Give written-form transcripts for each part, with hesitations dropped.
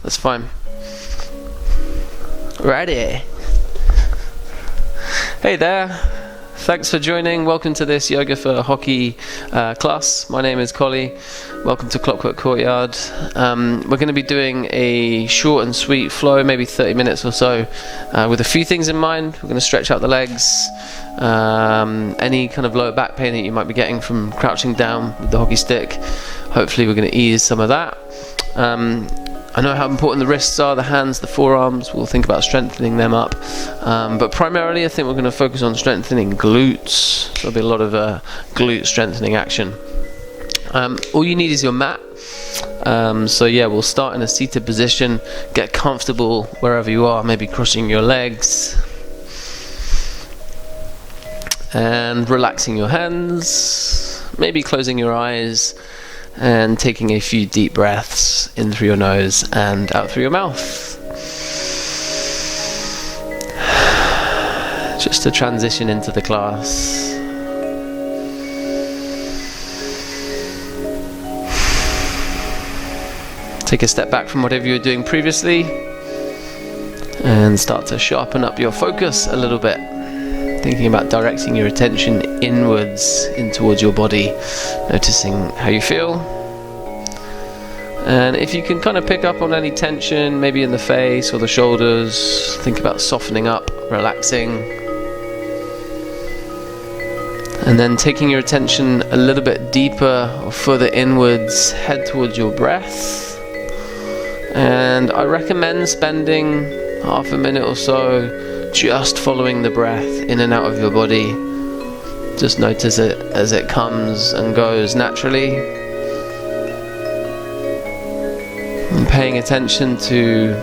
That's fine. Ready. Hey there. Thanks for joining. Welcome to this Yoga for Hockey class. My name is Collie. Welcome to Clockwork Courtyard. We're going to be doing a short and sweet flow, maybe 30 minutes or so, with a few things in mind. We're going to stretch out the legs. Any kind of lower back pain that you might be getting from crouching down with the hockey stick, hopefully we're going to ease some of that. I know how important the wrists are, the hands, the forearms. We'll think about strengthening them up, but primarily I think we're going to focus on strengthening glutes. So there'll be a lot of glute strengthening action. All you need is your mat. So yeah, we'll start in a seated position. Get comfortable wherever you are, maybe crossing your legs and relaxing your hands, maybe closing your eyes and taking a few deep breaths in through your nose and out through your mouth. Just to transition into the class. Take a step back from whatever you were doing previously and start to sharpen up your focus a little bit. Thinking about directing your attention inwards in towards your body, noticing how you feel. And if you can kind of pick up on any tension, maybe in the face or the shoulders, think about softening up, relaxing. And then taking your attention a little bit deeper or further inwards, head towards your breath. And I recommend spending half a minute or so just following the breath in and out of your body. Just notice it as it comes and goes naturally. And paying attention to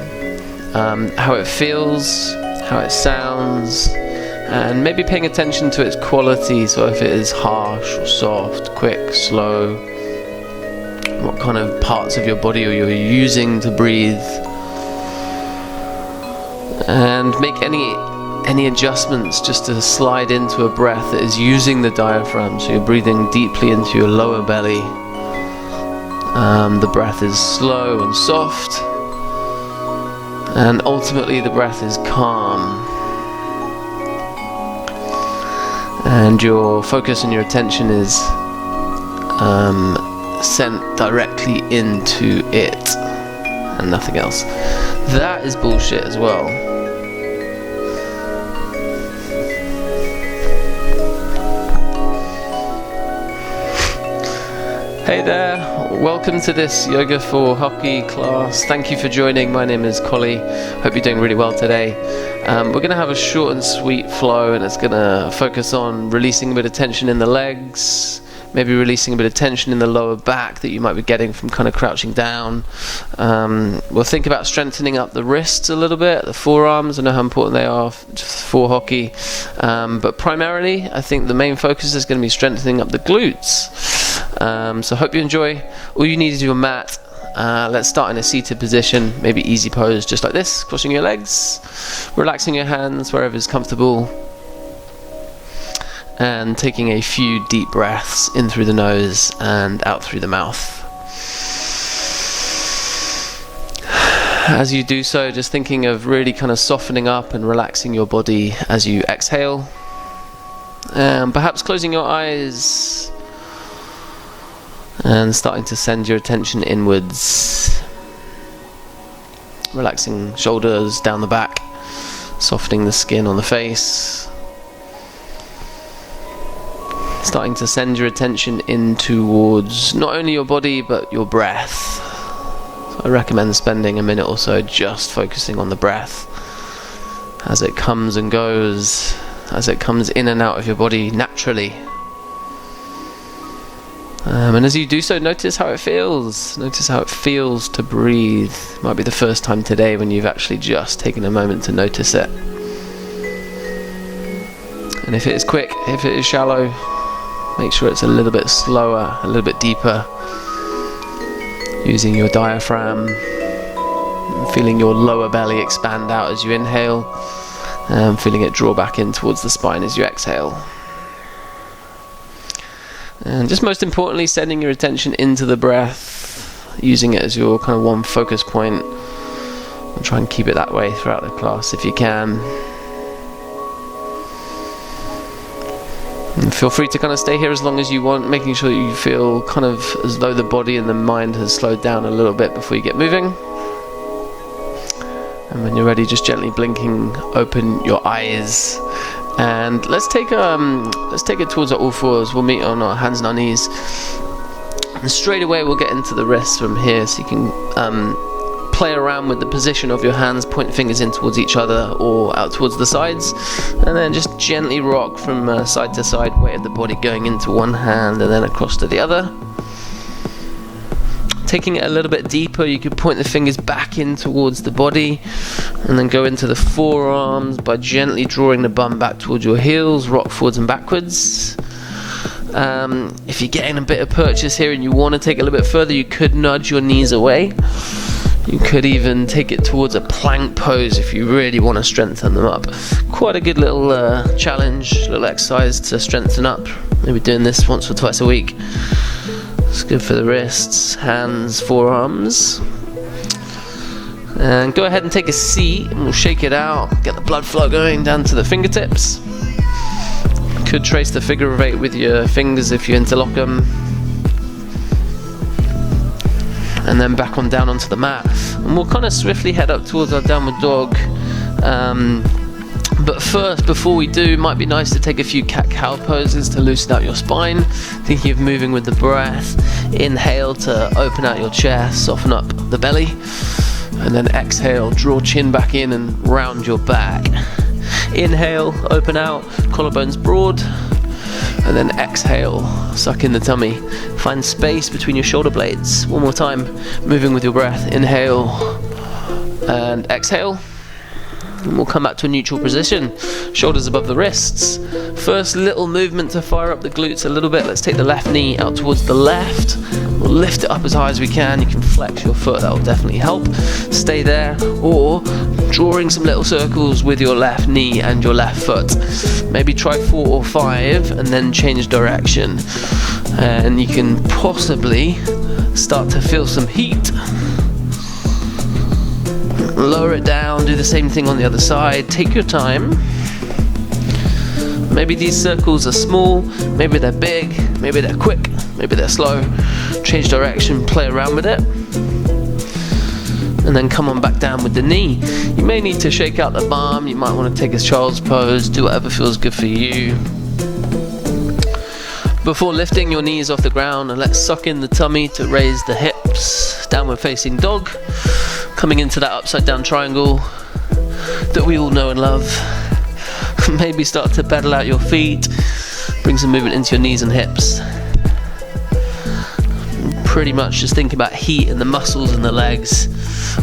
how it feels, how it sounds, and maybe paying attention to its quality. So if it is harsh or soft, quick, slow, what kind of parts of your body are you using to breathe. And make any adjustments just to slide into a breath that is using the diaphragm. So you're breathing deeply into your lower belly. The breath is slow and soft. And ultimately the breath is calm. And your focus and your attention is sent directly into it and nothing else. That is bullshit as well. Hey there, welcome to this Yoga for Hockey class. Thank you for joining. My name is Collie. Hope you're doing really well today. We're going to have a short and sweet flow, and it's going to focus on releasing a bit of tension in the legs, maybe releasing a bit of tension in the lower back that you might be getting from kind of crouching down. We'll think about strengthening up the wrists a little bit, the forearms. I know how important they are for hockey. But primarily, I think the main focus is going to be strengthening up the glutes. So hope you enjoy. All you need is your mat. Let's start in a seated position, maybe easy pose, just like this, crossing your legs, relaxing your hands wherever is comfortable, and taking a few deep breaths in through the nose and out through the mouth. As you do so, just thinking of really kind of softening up and relaxing your body as you exhale. Perhaps closing your eyes and starting to send your attention inwards. Relaxing shoulders down the back, softening the skin on the face. Starting to send your attention in towards not only your body but your breath. So I recommend spending a minute or so just focusing on the breath as it comes and goes, as it comes in and out of your body naturally. And as you do so, notice how it feels. Notice how it feels to breathe. It might be the first time today when you've actually just taken a moment to notice it. And if it is quick, if it is shallow, make sure it's a little bit slower, a little bit deeper. Using your diaphragm, feeling your lower belly expand out as you inhale, and feeling it draw back in towards the spine as you exhale. And just most importantly, sending your attention into the breath, using it as your kind of one focus point, And try and keep it that way throughout the class if you can. And feel free to kind of stay here as long as you want, making sure that you feel kind of as though the body and the mind has slowed down a little bit before you get moving. And when you're ready, just gently blinking, open your eyes. And let's take it towards our all fours. We'll meet on our hands and our knees. And straight away we'll get into the wrists from here, so you can play around with the position of your hands, point fingers in towards each other or out towards the sides, and then just gently rock from side to side, weight of the body going into one hand and then across to the other. Taking it a little bit deeper, you could point the fingers back in towards the body and then go into the forearms by gently drawing the bum back towards your heels, rock forwards and backwards. If you're getting a bit of purchase here and you want to take it a little bit further, you could nudge your knees away. You could even take it towards a plank pose if you really want to strengthen them up. Quite a good little challenge, little exercise to strengthen up. Maybe doing this once or twice a week. It's good for the wrists, hands, forearms. And go ahead and take a seat and we'll shake it out, get the blood flow going down to the fingertips. You could trace the figure of 8 with your fingers if you interlock them. And then back on down onto the mat, and we'll kind of swiftly head up towards our downward dog. But first, before we do, it might be nice to take a few cat-cow poses to loosen out your spine, thinking of moving with the breath. Inhale to open out your chest, soften up the belly, and then exhale, draw chin back in and round your back. Inhale, open out, collarbones broad. And then exhale, suck in the tummy. Find space between your shoulder blades. One more time, moving with your breath. Inhale and exhale. And we'll come back to a neutral position. Shoulders above the wrists. First little movement to fire up the glutes a little bit. Let's take the left knee out towards the left. We'll lift it up as high as we can. You can flex your foot, that will definitely help. Stay there, or drawing some little circles with your left knee and your left foot. Maybe try 4 or 5 and then change direction. And you can possibly start to feel some heat. Lower it down, do the same thing on the other side. Take your time. Maybe these circles are small, maybe they're big, maybe they're quick, maybe they're slow. Change direction, play around with it. And then come on back down with the knee. You may need to shake out the bum, you might want to take a child's pose, do whatever feels good for you. Before lifting your knees off the ground, and let's suck in the tummy to raise the hips. Downward facing dog. Coming into that upside down triangle that we all know and love. Maybe start to pedal out your feet. Bring some movement into your knees and hips. Pretty much just think about heat in the muscles and the legs.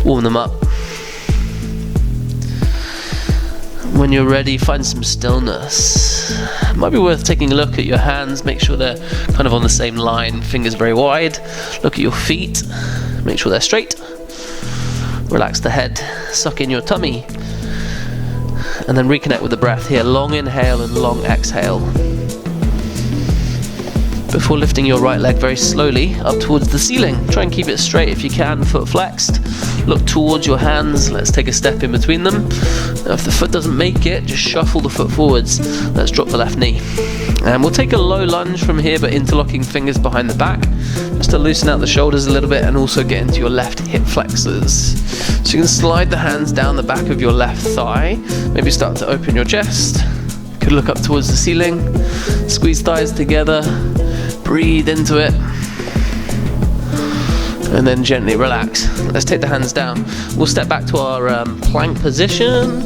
Warm them up. When you're ready, find some stillness. It might be worth taking a look at your hands. Make sure they're kind of on the same line. Fingers very wide. Look at your feet. Make sure they're straight. Relax the head, suck in your tummy, and then reconnect with the breath here. Long inhale and long exhale. Before lifting your right leg very slowly up towards the ceiling, try and keep it straight if you can, foot flexed. Look towards your hands, let's take a step in between them. Now if the foot doesn't make it, just shuffle the foot forwards. Let's drop the left knee. And we'll take a low lunge from here, but interlocking fingers behind the back, just to loosen out the shoulders a little bit and also get into your left hip flexors. So you can slide the hands down the back of your left thigh, maybe start to open your chest. You could look up towards the ceiling, squeeze thighs together, breathe into it, and then gently relax. Let's take the hands down. We'll step back to our plank position.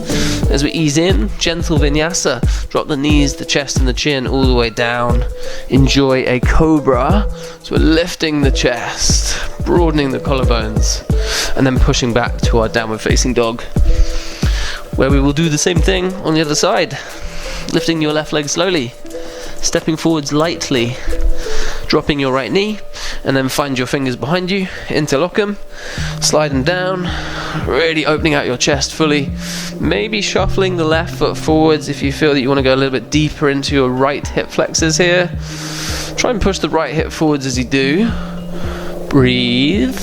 As we ease in, gentle vinyasa. Drop the knees, the chest and the chin all the way down. Enjoy a cobra. So we're lifting the chest, broadening the collarbones, and then pushing back to our downward facing dog, where we will do the same thing on the other side. Lifting your left leg slowly, stepping forwards lightly, dropping your right knee, and then find your fingers behind you, interlock them, slide them down, really opening out your chest fully, maybe shuffling the left foot forwards if you feel that you want to go a little bit deeper into your right hip flexors here. Try and push the right hip forwards as you do. Breathe.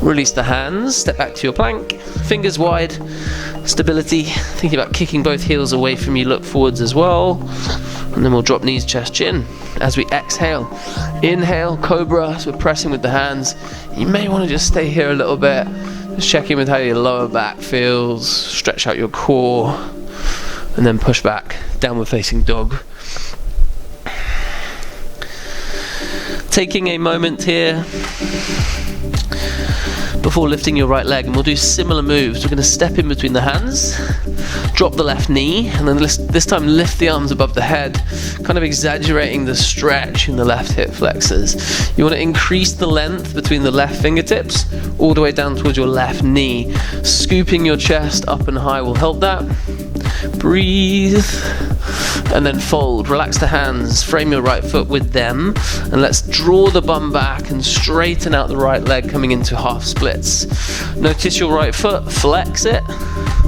Release the hands, step back to your plank, fingers wide, stability, thinking about kicking both heels away from you, look forwards as well, and then we'll drop knees, chest, chin. As we exhale, inhale, cobra, so we're pressing with the hands. You may want to just stay here a little bit, just check in with how your lower back feels, stretch out your core, and then push back, downward facing dog. Taking a moment here before lifting your right leg, and we'll do similar moves. We're going to step in between the hands, drop the left knee, and then this time lift the arms above the head, kind of exaggerating the stretch in the left hip flexors. You want to increase the length between the left fingertips all the way down towards your left knee. Scooping your chest up and high will help that. Breathe, and then fold. Relax the hands, frame your right foot with them, and let's draw the bum back and straighten out the right leg, coming into half splits. Notice your right foot, flex it,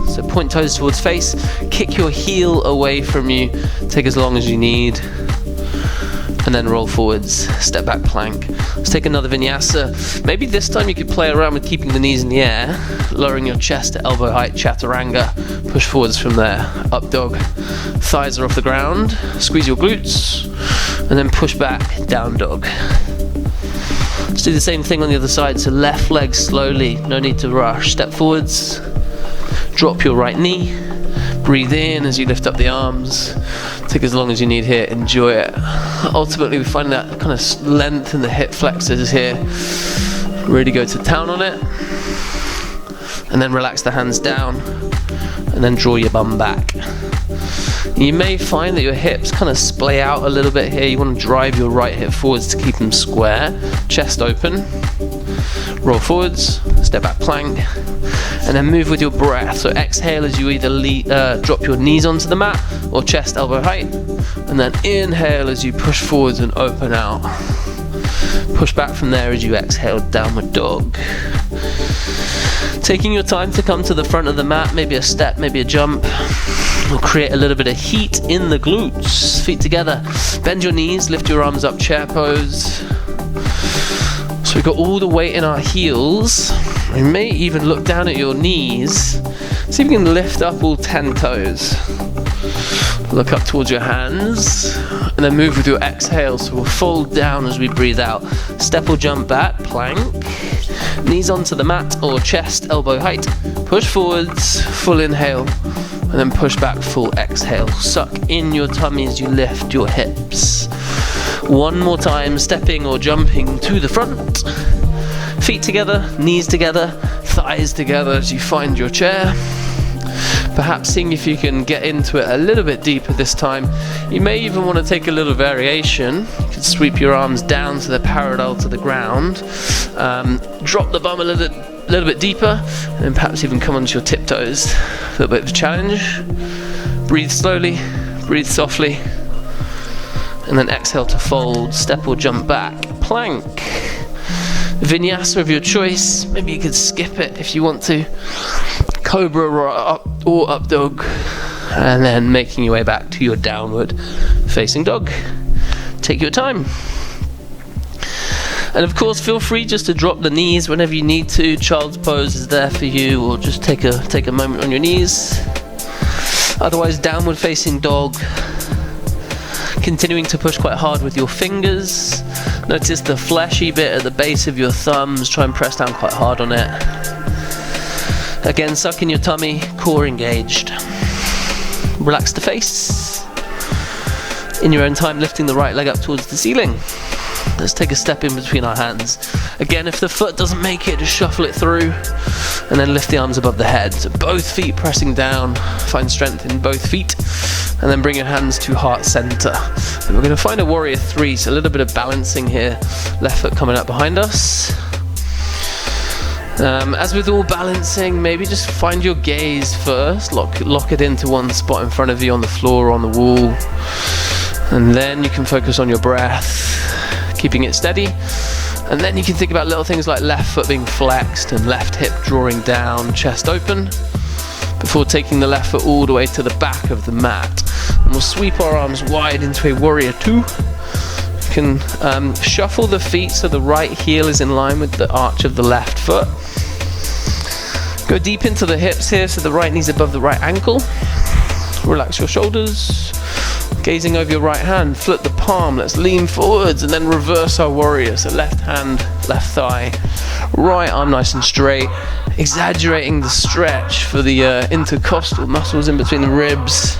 so point toes towards face, kick your heel away from you, take as long as you need, and then roll forwards, step back plank. Let's take another vinyasa. Maybe this time you could play around with keeping the knees in the air, lowering your chest to elbow height, chaturanga, push forwards from there, up dog. Thighs are off the ground, squeeze your glutes, and then push back, down dog. Let's do the same thing on the other side, so left leg slowly, no need to rush. Step forwards, drop your right knee, breathe in as you lift up the arms, take as long as you need here, enjoy it. Ultimately we find that kind of length in the hip flexors here, really go to town on it, and then relax the hands down, and then draw your bum back. You may find that your hips kind of splay out a little bit here. You want to drive your right hip forwards to keep them square, chest open, roll forwards, step back plank, and then move with your breath. So exhale as you either drop your knees onto the mat or chest elbow height, and then inhale as you push forwards and open out. Push back from there as you exhale, downward dog. Taking your time to come to the front of the mat, maybe a step, maybe a jump. We'll create a little bit of heat in the glutes. Feet together, bend your knees, lift your arms up, chair pose. So we've got all the weight in our heels. You may even look down at your knees. See if you can lift up all 10 toes. Look up towards your hands, and then move with your exhale. So we'll fold down as we breathe out. Step or jump back, plank. Knees onto the mat or chest, elbow height. Push forwards, full inhale, and then push back, full exhale. Suck in your tummy as you lift your hips. One more time, stepping or jumping to the front. Feet together, knees together, thighs together as you find your chair. Perhaps seeing if you can get into it a little bit deeper this time. You may even want to take a little variation. You can sweep your arms down so they're parallel to the ground. Drop the bum a little bit deeper, and then perhaps even come onto your tiptoes. A little bit of a challenge. Breathe slowly, breathe softly, and then exhale to fold, step or jump back, plank. Vinyasa of your choice, maybe you could skip it if you want to. Cobra or up dog, and then making your way back to your downward facing dog. Take your time. And of course, feel free just to drop the knees whenever you need to. Child's pose is there for you, or just take a moment on your knees. Otherwise, downward facing dog. Continuing to push quite hard with your fingers. Notice the fleshy bit at the base of your thumbs. Try and press down quite hard on it. Again, suck in your tummy, core engaged. Relax the face. In your own time, lifting the right leg up towards the ceiling. Let's take a step in between our hands. Again, if the foot doesn't make it, just shuffle it through, and then lift the arms above the head. So both feet pressing down, find strength in both feet, and then bring your hands to heart center. And we're going to find a warrior 3, so a little bit of balancing here. Left foot coming up behind us. As with all balancing, maybe just find your gaze first, lock it into one spot in front of you on the floor or on the wall, and then you can focus on your breath, keeping it steady, and then you can think about little things like left foot being flexed and left hip drawing down, chest open, before taking the left foot all the way to the back of the mat. And we'll sweep our arms wide into a warrior 2. You can shuffle the feet so the right heel is in line with the arch of the left foot. Go deep into the hips here so the right knee's above the right ankle. Relax your shoulders. Gazing over your right hand, flip the palm, let's lean forwards and then reverse our warrior. So left hand, left thigh, right arm nice and straight, exaggerating the stretch for the intercostal muscles in between the ribs.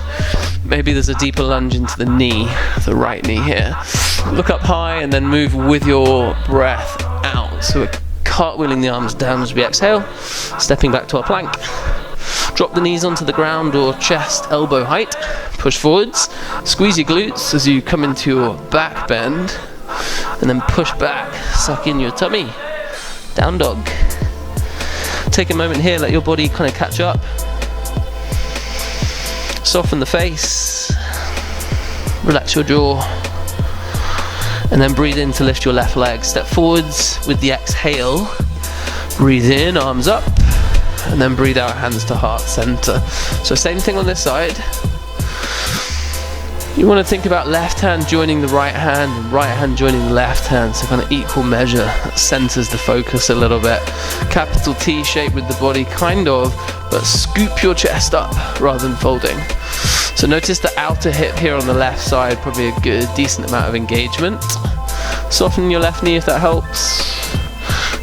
Maybe there's a deeper lunge into the knee, the right knee here. Look up high and then move with your breath out. So we're cartwheeling the arms down as we exhale, stepping back to our plank. Drop the knees onto the ground or chest elbow height. Push forwards. Squeeze your glutes as you come into your back bend. And then push back. Suck in your tummy. Down dog. Take a moment here. Let your body kind of catch up. Soften the face. Relax your jaw. And then breathe in to lift your left leg. Step forwards with the exhale. Breathe in, arms up. And then breathe out, hands to heart center. So same thing on this side. You want to think about left hand joining the right hand and right hand joining the left hand, so kind of equal measure. That centers the focus a little bit. Capital T shape with the body, kind of, but scoop your chest up rather than folding. So notice the outer hip here on the left side, probably a good, decent amount of engagement. Soften your left knee if that helps.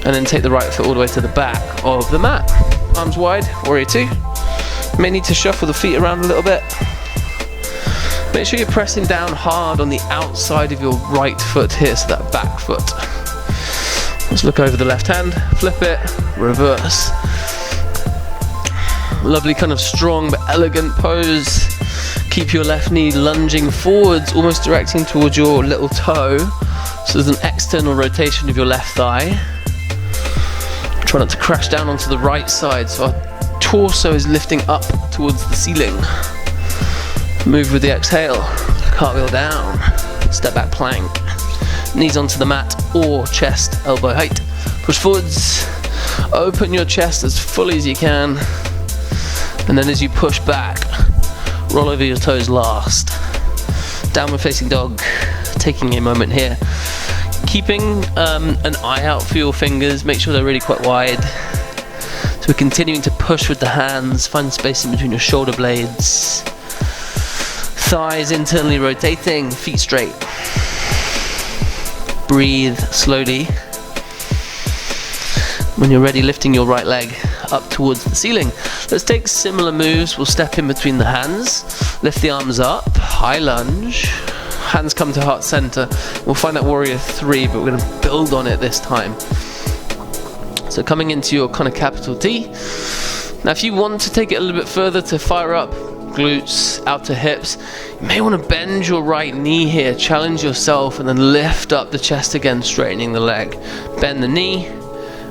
And then take the right foot all the way to the back of the mat. Arms wide, warrior two. You may need to shuffle the feet around a little bit. Make sure you're pressing down hard on the outside of your right foot here, so that back foot. Let's look over the left hand, flip it, reverse. Lovely kind of strong but elegant pose. Keep your left knee lunging forwards, almost directing towards your little toe. So there's an external rotation of your left thigh. Try not to crash down onto the right side, so our torso is lifting up towards the ceiling. Move with the exhale, cartwheel down, step back plank, knees onto the mat or chest elbow height. Push forwards, open your chest as fully as you can, and then as you push back, roll over your toes last. Downward facing dog, taking a moment here. Keeping an eye out for your fingers, make sure they're really quite wide. So we're continuing to push with the hands, find space in between your shoulder blades. Thighs internally rotating, feet straight. Breathe slowly. When you're ready, lifting your right leg up towards the ceiling. Let's take similar moves. We'll step in between the hands, lift the arms up, high lunge. Hands come to heart center. We'll find that warrior three, but we're going to build on it this time. So coming into your kind of capital T. Now if you want to take it a little bit further to fire up glutes, out to hips, you may want to bend your right knee here, challenge yourself, and then lift up the chest again, straightening the leg. Bend the knee,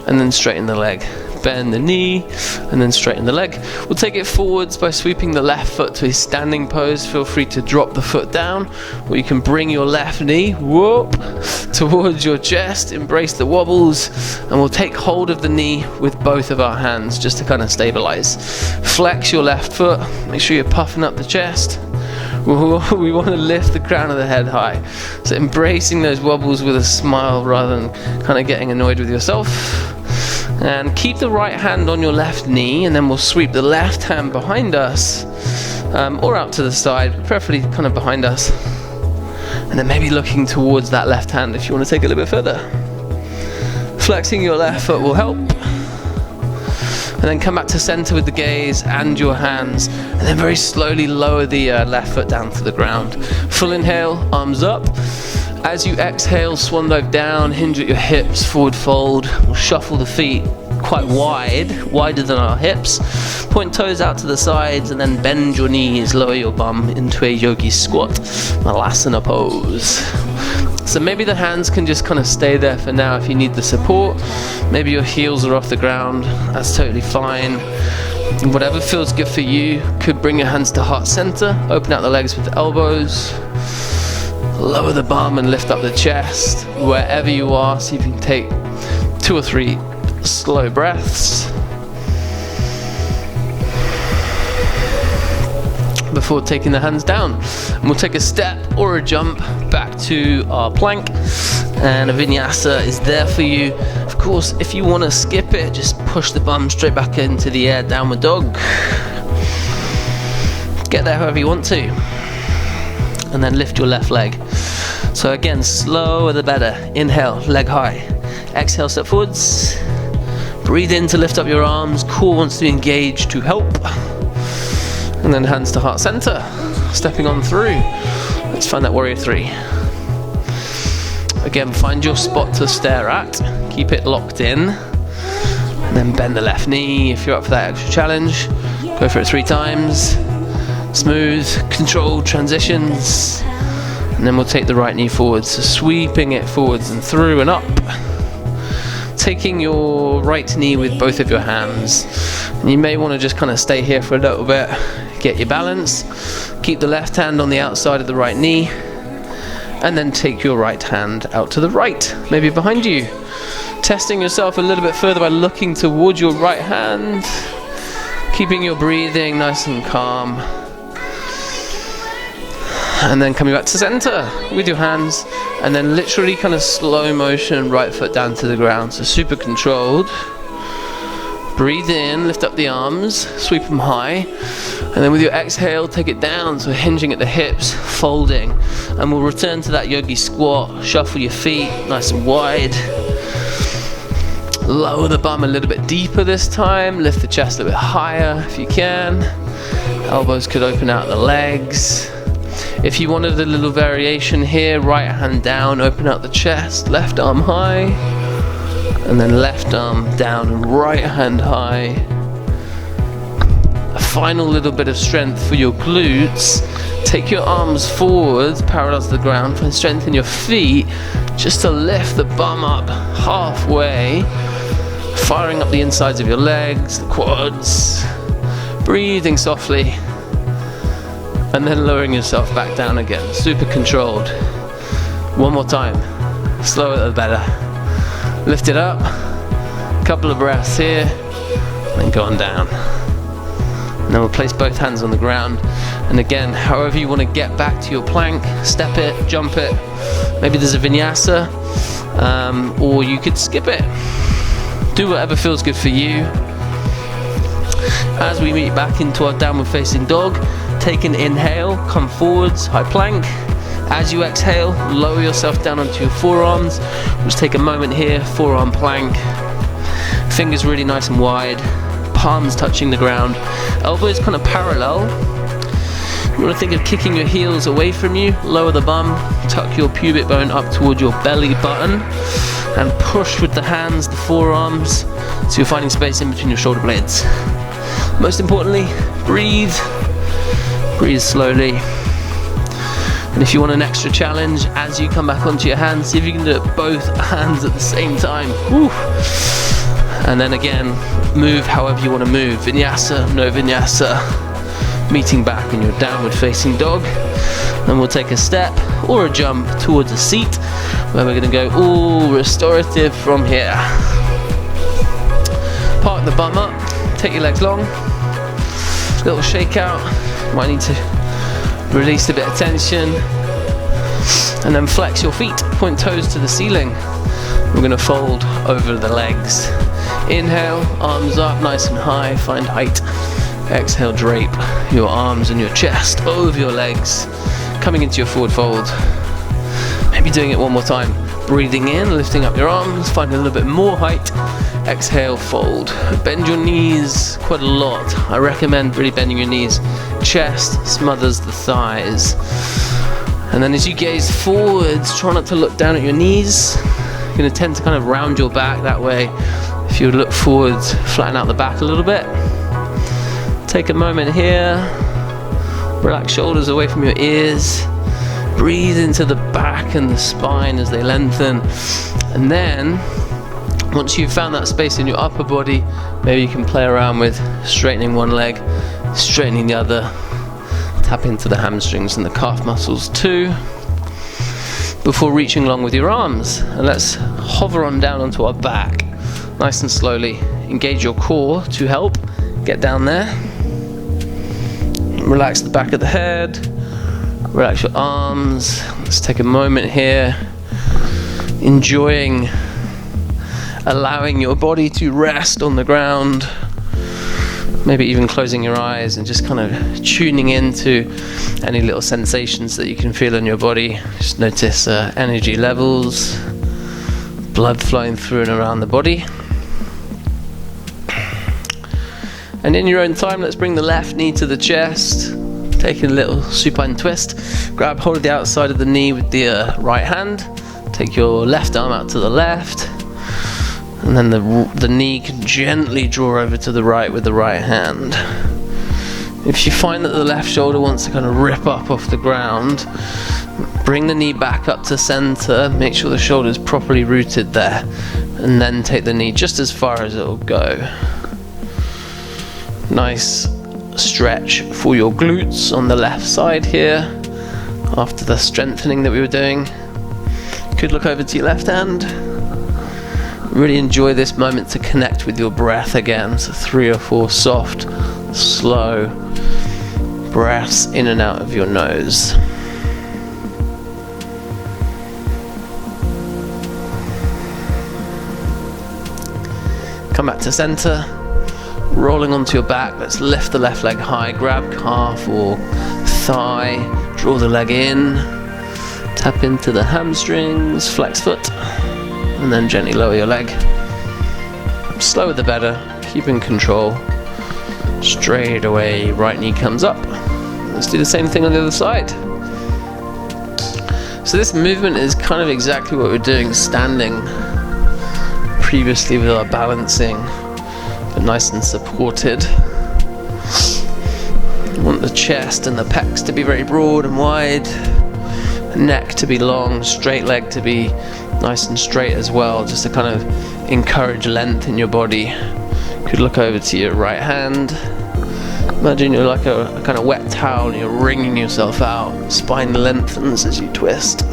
and then straighten the leg. Bend the knee, and then straighten the leg. We'll take it forwards by sweeping the left foot to a standing pose. Feel free to drop the foot down, or you can bring your left knee, whoop, towards your chest, embrace the wobbles, and we'll take hold of the knee with both of our hands just to kind of stabilize. Flex your left foot, make sure you're puffing up the chest. We want to lift the crown of the head high. So embracing those wobbles with a smile rather than kind of getting annoyed with yourself. And keep the right hand on your left knee, and then we'll sweep the left hand behind us, or out to the side, preferably kind of behind us. And then maybe looking towards that left hand if you want to take it a little bit further. Flexing your left foot will help. And then come back to center with the gaze and your hands, and then very slowly lower the left foot down to the ground. Full inhale, arms up. As you exhale, swan dive down, hinge at your hips, forward fold. We'll shuffle the feet quite wide, wider than our hips. Point toes out to the sides and then bend your knees, lower your bum into a yogi squat, malasana pose. So maybe the hands can just kind of stay there for now if you need the support. Maybe your heels are off the ground, that's totally fine. Whatever feels good for you. Could bring your hands to heart center, open out the legs with the elbows. Lower the bum and lift up the chest. Wherever you are, see if you can take 2 or 3 slow breaths. before taking the hands down. And we'll take a step or a jump back to our plank, and a vinyasa is there for you. Of course, if you want to skip it, just push the bum straight back into the air, downward dog. Get there however you want to, and then lift your left leg. So again, slower the better. Inhale, leg high. Exhale, step forwards. Breathe in to lift up your arms. Core wants to engage to help. And then hands to heart center, stepping on through. Let's find that warrior three. Again, find your spot to stare at. Keep it locked in. And then bend the left knee. If you're up for that extra challenge, go for it 3 times. Smooth, controlled transitions. And then we'll take the right knee forwards, so sweeping it forwards and through and up. Taking your right knee with both of your hands. And you may want to just kind of stay here for a little bit, get your balance. Keep the left hand on the outside of the right knee, and then take your right hand out to the right, maybe behind you. Testing yourself a little bit further by looking towards your right hand, keeping your breathing nice and calm. And then coming back to center with your hands, and then literally kind of slow motion, right foot down to the ground. So super controlled. Breathe in, lift up the arms, sweep them high, and then with your exhale, take it down. So hinging at the hips, folding, and we'll return to that yogi squat. Shuffle your feet nice and wide. Lower the bum a little bit deeper this time. Lift the chest a little bit higher if you can. Elbows could open out the legs. If you wanted a little variation here, right hand down, open out the chest, left arm high, and then left arm down and right hand high. A final little bit of strength for your glutes. Take your arms forwards, parallel to the ground, find strength in your feet, just to lift the bum up halfway, firing up the insides of your legs, the quads, breathing softly. And then lowering yourself back down again, super controlled. One more time, slower the better. Lift it up, couple of breaths here, then go on down. And then we'll place both hands on the ground. And again, however you want to get back to your plank, step it, jump it. Maybe there's a vinyasa, or you could skip it. Do whatever feels good for you. As we meet back into our downward facing dog, take an inhale, come forwards, high plank. As you exhale, lower yourself down onto your forearms. Just take a moment here, forearm plank. Fingers really nice and wide, palms touching the ground, elbows kind of parallel. You want to think of kicking your heels away from you, lower the bum, tuck your pubic bone up towards your belly button, and push with the hands, the forearms, so you're finding space in between your shoulder blades. Most importantly, breathe. Breathe slowly. And if you want an extra challenge, as you come back onto your hands, see if you can do it both hands at the same time. Woo. And then again, move however you want to move. Vinyasa, no vinyasa. Meeting back in your downward facing dog. Then we'll take a step or a jump towards a seat, where we're going to go all restorative from here. Park the bum up, take your legs long. Little shake out. Might need to release a bit of tension, and then flex your feet, point toes to the ceiling. We're going to fold over the legs. Inhale, arms up nice and high, find height. Exhale, drape your arms and your chest over your legs, coming into your forward fold. Maybe doing it one more time. Breathing in, lifting up your arms, find a little bit more height. Exhale, fold. Bend your knees quite a lot. I recommend really bending your knees. Chest smothers the thighs. And then as you gaze forwards, try not to look down at your knees. You're going to tend to kind of round your back that way. If you look forwards, flatten out the back a little bit. Take a moment here. Relax shoulders away from your ears. Breathe into the back and the spine as they lengthen. And then, once you've found that space in your upper body, maybe you can play around with straightening one leg, straightening the other. Tap into the hamstrings and the calf muscles too, before reaching along with your arms. And let's hover on down onto our back, nice and slowly. Engage your core to help. Get down there. Relax the back of the head, relax your arms. Let's take a moment here, enjoying allowing your body to rest on the ground, maybe even closing your eyes and just kind of tuning into any little sensations that you can feel in your body. Just notice energy levels, blood flowing through and around the body. And in your own time, let's bring the left knee to the chest, taking a little supine twist. Grab hold of the outside of the knee with the right hand. Take your left arm out to the left, and then the knee can gently draw over to the right with the right hand. If you find that the left shoulder wants to kind of rip up off the ground, bring the knee back up to center, make sure the shoulder is properly rooted there, and then take the knee just as far as it will go. Nice stretch for your glutes on the left side here after the strengthening that we were doing. You could look over to your left hand. Really enjoy this moment to connect with your breath again. So 3 or 4 soft, slow breaths in and out of your nose. Come back to center. Rolling onto your back, let's lift the left leg high, grab calf or thigh, draw the leg in, tap into the hamstrings, flex foot, and then gently lower your leg. Slower the better, keep in control. Straight away, right knee comes up. Let's do the same thing on the other side. So this movement is kind of exactly what we're doing standing previously with our balancing. But nice and supported. You want the chest and the pecs to be very broad and wide, neck to be long, straight leg to be nice and straight as well, just to kind of encourage length in your body. You could look over to your right hand. Imagine you're like a kind of wet towel and you're wringing yourself out. Spine lengthens as you twist.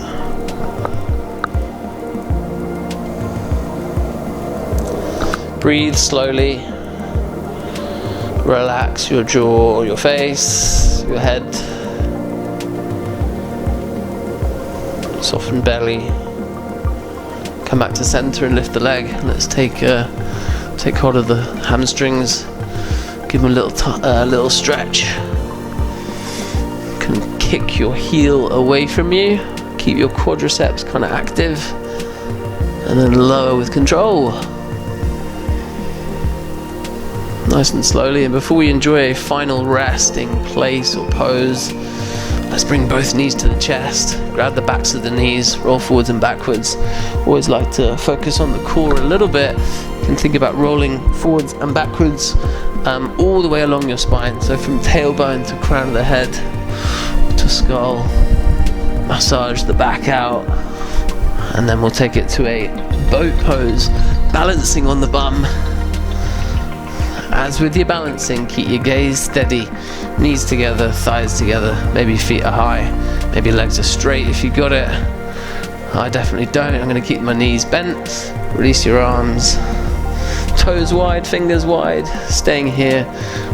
Breathe slowly. Relax your jaw, your face, your head. Soften belly. Come back to center and lift the leg. Let's take hold of the hamstrings. Give them a little stretch. You can kick your heel away from you. Keep your quadriceps kind of active. And then lower with control. Nice and slowly, and before we enjoy a final resting place or pose, let's bring both knees to the chest, grab the backs of the knees, roll forwards and backwards. Always like to focus on the core a little bit. You can think about rolling forwards and backwards all the way along your spine, so from tailbone to crown of the head to skull. Massage the back out, and then we'll take it to a boat pose, balancing on the bum. As with your balancing, keep your gaze steady, knees together, thighs together, maybe feet are high, maybe legs are straight if you got it. I definitely don't. I'm going to keep my knees bent, release your arms, toes wide, fingers wide, staying here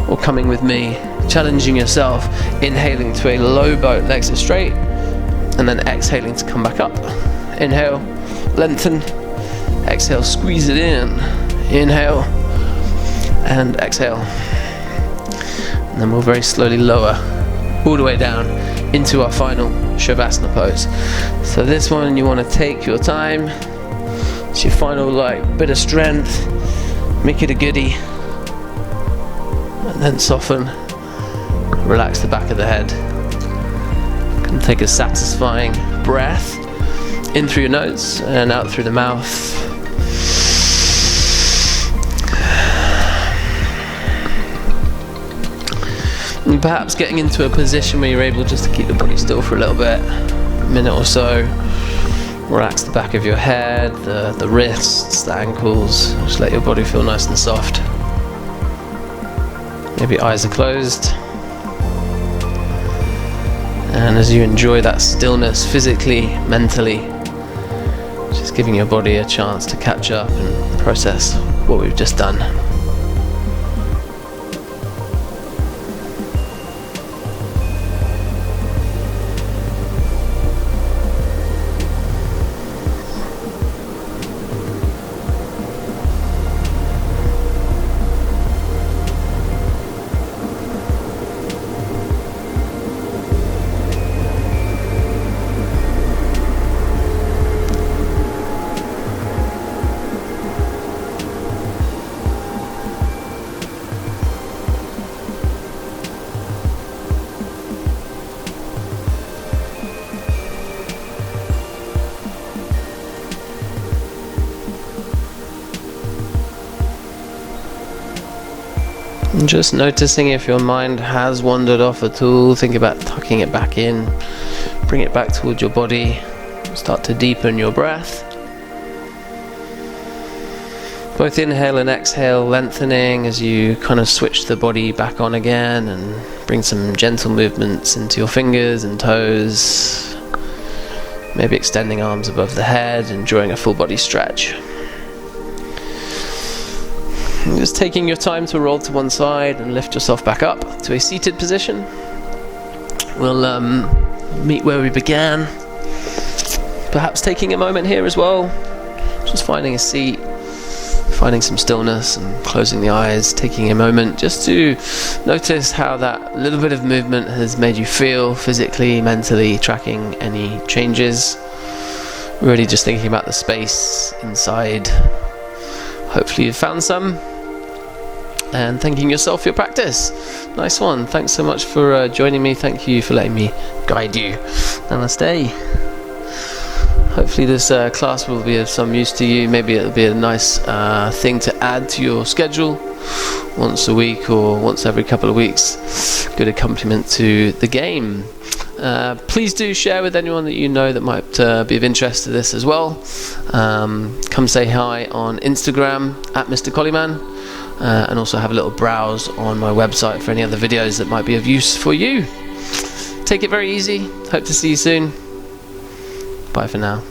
or coming with me, challenging yourself, inhaling to a low boat, legs are straight, and then exhaling to come back up. Inhale, lengthen, exhale, squeeze it in, inhale, and exhale, and then we'll very slowly lower all the way down into our final Shavasana pose. So this one you want to take your time. It's your final bit of strength. Make it a goodie, and then soften. Relax the back of the head. You can take a satisfying breath in through your nose and out through the mouth. And perhaps getting into a position where you're able just to keep the body still for a little bit, a minute or so. Relax the back of your head, the wrists, the ankles. Just let your body feel nice and soft. Maybe eyes are closed. And as you enjoy that stillness physically, mentally, just giving your body a chance to catch up and process what we've just done. And just noticing if your mind has wandered off at all. Think about tucking it back in, bring it back towards your body, start to deepen your breath. Both inhale and exhale, lengthening as you kind of switch the body back on again and bring some gentle movements into your fingers and toes. Maybe extending arms above the head, enjoying a full body stretch. And just taking your time to roll to one side and lift yourself back up to a seated position. We'll meet where we began. Perhaps taking a moment here as well, just finding a seat, finding some stillness and closing the eyes, taking a moment just to notice how that little bit of movement has made you feel physically, mentally, tracking any changes. Really just thinking about the space inside. Hopefully you've found some. And thanking yourself for your practice. Nice one. Thanks so much for joining me. Thank you for letting me guide you. Namaste. Hopefully this class will be of some use to you. Maybe it'll be a nice thing to add to your schedule once a week or once every couple of weeks. Good accompaniment to the game. Please do share with anyone that you know that might be of interest to this as well. Come say hi on Instagram at Mr. Collyman, and also have a little browse on my website for any other videos that might be of use for you. Take it very easy. Hope to see you soon. Bye for now.